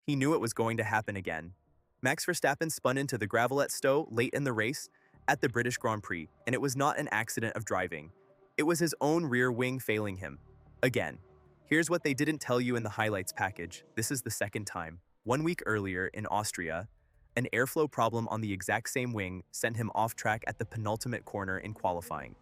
He knew it was going to happen again. Max Verstappen spun into the gravel at Stowe late in the race at the British Grand Prix, and it was not an accident of driving. It was his own rear wing failing him. Again. Here's what they didn't tell you in the highlights package. This is the second time. 1 week earlier, in Austria, an airflow problem on the exact same wing sent him off track at the penultimate corner in qualifying.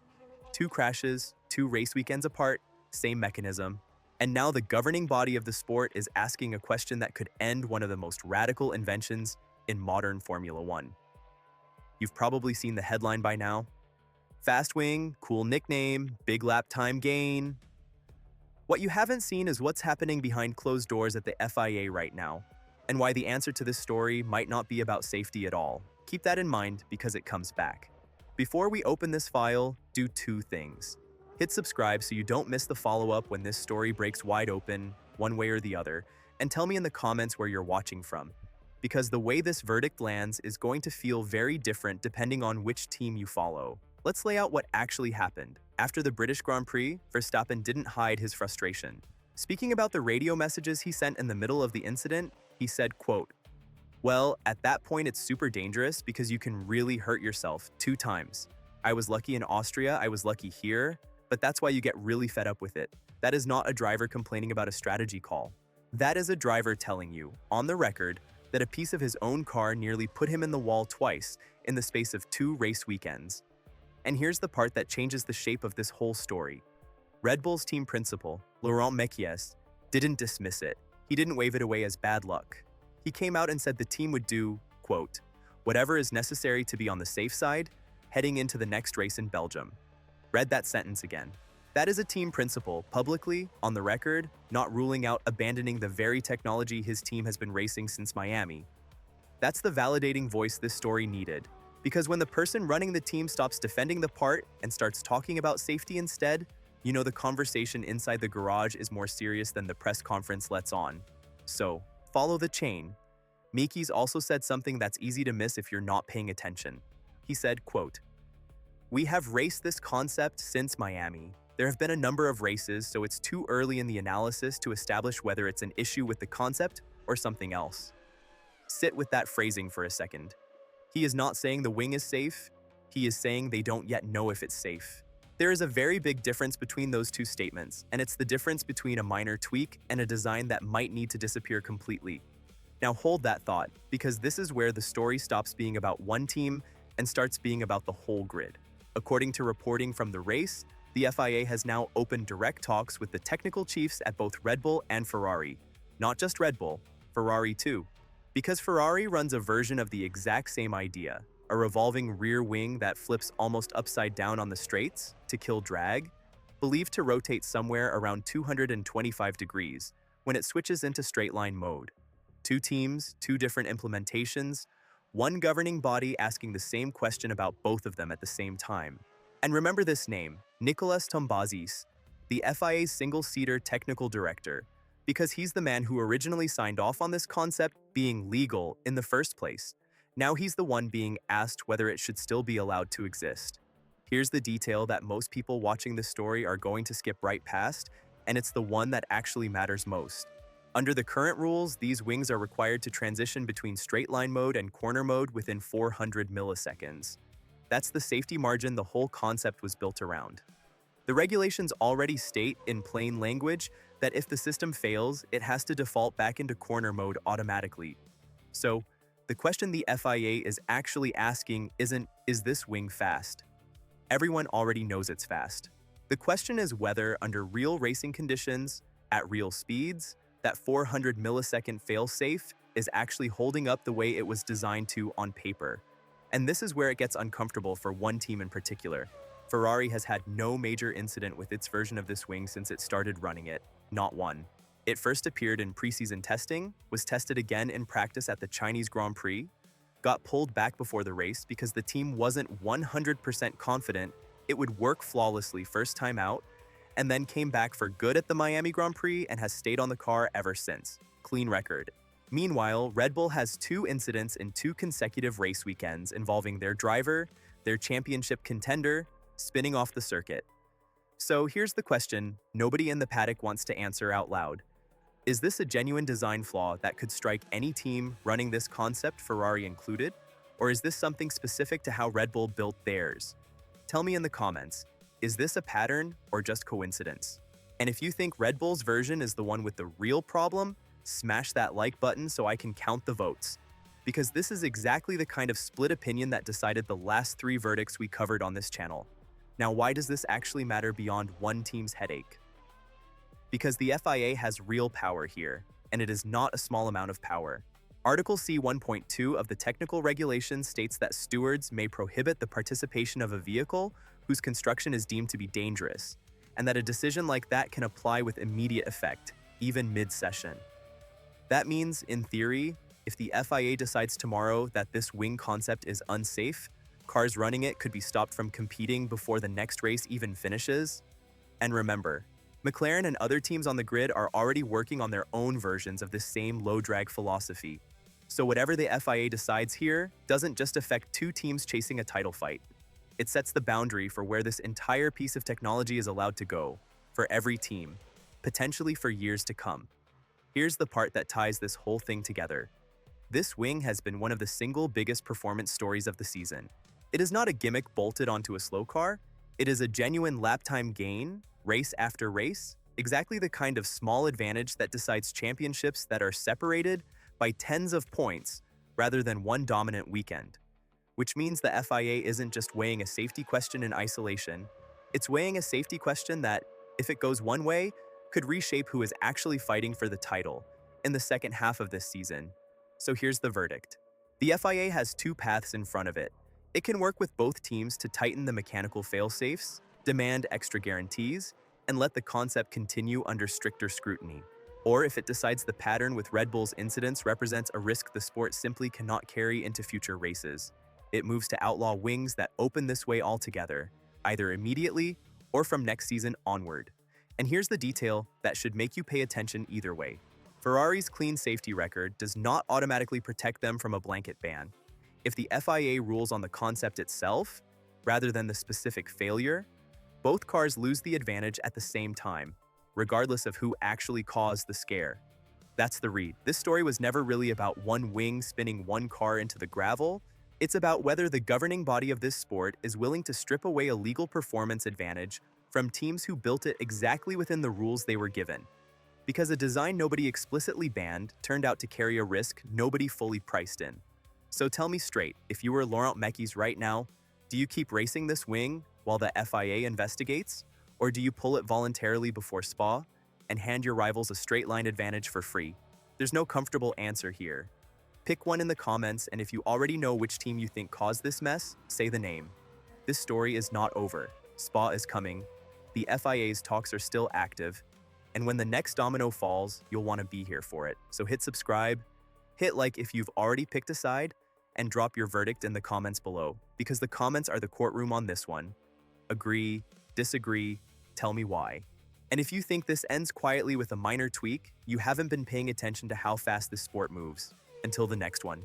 2 crashes, 2 race weekends apart, same mechanism. And now the governing body of the sport is asking a question that could end one of the most radical inventions in modern Formula One. You've probably seen the headline by now. Fast wing, cool nickname, big lap time gain. What you haven't seen is what's happening behind closed doors at the FIA right now, and why the answer to this story might not be about safety at all. Keep that in mind because it comes back. Before we open this file, do 2 things. Hit subscribe so you don't miss the follow-up when this story breaks wide open, one way or the other, and tell me in the comments where you're watching from. Because the way this verdict lands is going to feel very different depending on which team you follow. Let's lay out what actually happened. After the British Grand Prix, Verstappen didn't hide his frustration. Speaking about the radio messages he sent in the middle of the incident, he said, quote, "Well, at that point it's super dangerous because you can really hurt yourself 2 times. I was lucky in Austria, I was lucky here, but that's why you get really fed up with it. That is not a driver complaining about a strategy call. That is a driver telling you, on the record, that a piece of his own car nearly put him in the wall twice in the space of 2 race weekends." And here's the part that changes the shape of this whole story. Red Bull's team principal, Laurent Mekies, didn't dismiss it. He didn't wave it away as bad luck. He came out and said the team would do, quote, "whatever is necessary to be on the safe side, heading into the next race in Belgium." Read that sentence again. That is a team principal, publicly, on the record, not ruling out abandoning the very technology his team has been racing since Miami. That's the validating voice this story needed. Because when the person running the team stops defending the part and starts talking about safety instead, you know the conversation inside the garage is more serious than the press conference lets on. So, follow the chain. Mekies also said something that's easy to miss if you're not paying attention. He said, quote, "We have raced this concept since Miami. There have been a number of races, so it's too early in the analysis to establish whether it's an issue with the concept or something else." Sit with that phrasing for a second. He is not saying the wing is safe, he is saying they don't yet know if it's safe. There is a very big difference between those 2 statements, and it's the difference between a minor tweak and a design that might need to disappear completely. Now hold that thought, because this is where the story stops being about one team and starts being about the whole grid. According to reporting from the race, the FIA has now opened direct talks with the technical chiefs at both Red Bull and Ferrari. Not just Red Bull, Ferrari too. Because Ferrari runs a version of the exact same idea, a revolving rear wing that flips almost upside down on the straights to kill drag, believed to rotate somewhere around 225 degrees when it switches into straight line mode. 2 teams, 2 different implementations, one governing body asking the same question about both of them at the same time. And remember this name, Nicolas Tombazis, the FIA's single-seater technical director, because he's the man who originally signed off on this concept being legal in the first place. Now he's the one being asked whether it should still be allowed to exist. Here's the detail that most people watching this story are going to skip right past, and it's the one that actually matters most. Under the current rules, these wings are required to transition between straight line mode and corner mode within 400 milliseconds. That's the safety margin the whole concept was built around. The regulations already state in plain language that if the system fails, it has to default back into corner mode automatically. So, the question the FIA is actually asking isn't, is this wing fast? Everyone already knows it's fast. The question is whether, under real racing conditions, at real speeds, that 400 millisecond fail-safe is actually holding up the way it was designed to on paper. And this is where it gets uncomfortable for one team in particular. Ferrari has had no major incident with its version of this wing since it started running it, not one. It first appeared in preseason testing, was tested again in practice at the Chinese Grand Prix, got pulled back before the race because the team wasn't 100% confident it would work flawlessly first time out, and then came back for good at the Miami Grand Prix and has stayed on the car ever since. Clean record. Meanwhile, Red Bull has 2 incidents in 2 consecutive race weekends involving their driver, their championship contender, spinning off the circuit. So here's the question nobody in the paddock wants to answer out loud. Is this a genuine design flaw that could strike any team running this concept, Ferrari included? Or is this something specific to how Red Bull built theirs? Tell me in the comments, is this a pattern or just coincidence? And if you think Red Bull's version is the one with the real problem, smash that like button so I can count the votes. Because this is exactly the kind of split opinion that decided the last 3 verdicts we covered on this channel. Now, why does this actually matter beyond one team's headache? Because the FIA has real power here, and it is not a small amount of power. Article C 1.2 of the technical regulations states that stewards may prohibit the participation of a vehicle whose construction is deemed to be dangerous, and that a decision like that can apply with immediate effect, even mid-session. That means, in theory, if the FIA decides tomorrow that this wing concept is unsafe, cars running it could be stopped from competing before the next race even finishes. And remember, McLaren and other teams on the grid are already working on their own versions of this same low-drag philosophy. So whatever the FIA decides here doesn't just affect 2 teams chasing a title fight. It sets the boundary for where this entire piece of technology is allowed to go, for every team, potentially for years to come. Here's the part that ties this whole thing together. This wing has been one of the single biggest performance stories of the season. It is not a gimmick bolted onto a slow car. It is a genuine lap time gain, race after race, exactly the kind of small advantage that decides championships that are separated by tens of points rather than one dominant weekend. Which means the FIA isn't just weighing a safety question in isolation, it's weighing a safety question that, if it goes one way, could reshape who is actually fighting for the title in the second half of this season. So here's the verdict. The FIA has 2 paths in front of it. It can work with both teams to tighten the mechanical fail-safes, demand extra guarantees, and let the concept continue under stricter scrutiny. Or if it decides the pattern with Red Bull's incidents represents a risk the sport simply cannot carry into future races, it moves to outlaw wings that open this way altogether, either immediately or from next season onward. And here's the detail that should make you pay attention either way. Ferrari's clean safety record does not automatically protect them from a blanket ban. If the FIA rules on the concept itself, rather than the specific failure, both cars lose the advantage at the same time, regardless of who actually caused the scare. That's the read. This story was never really about one wing spinning one car into the gravel. It's about whether the governing body of this sport is willing to strip away a legal performance advantage from teams who built it exactly within the rules they were given. Because a design nobody explicitly banned turned out to carry a risk nobody fully priced in. So tell me straight, if you were Laurent Mekies right now, do you keep racing this wing while the FIA investigates? Or do you pull it voluntarily before Spa and hand your rivals a straight-line advantage for free? There's no comfortable answer here. Pick one in the comments, and if you already know which team you think caused this mess, say the name. This story is not over. Spa is coming. The FIA's talks are still active. And when the next domino falls, you'll want to be here for it. So hit subscribe, hit like if you've already picked a side, and drop your verdict in the comments below, because the comments are the courtroom on this one. Agree, disagree, tell me why. And if you think this ends quietly with a minor tweak, you haven't been paying attention to how fast this sport moves. Until the next one.